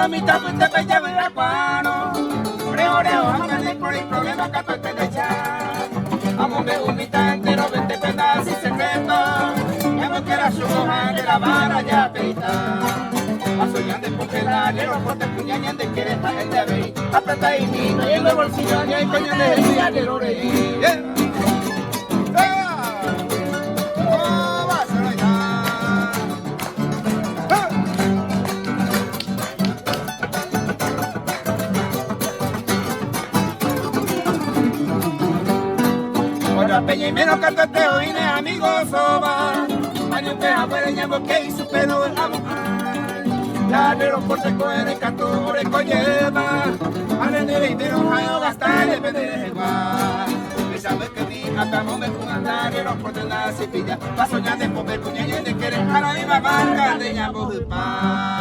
mitad fuiste pe llevar la cuano. Oreo, hágale por el problema que tú te le echas. Vamos me un mitad entero, 20 pedazos y secreto. Ya no quieras su hoja de la vara ya peita. A soñar porque el aeropuerto puñañan de quieres a gente a ver. Apreta y niño y en los bolsillos ya hay coño de el diario reír. Peña y menos que te oíne amigos soba. Año te afuera ñambo que hizo pelo el amo. La aeropuerto coere canto ore coñeva. Arene de no hayo gastar de pede igual. Me sabe que mi acabo me con andar aeropuerto en la cepilla. Pa soñar de poder cuñaña de querer a la misma marca de ñambo de paz.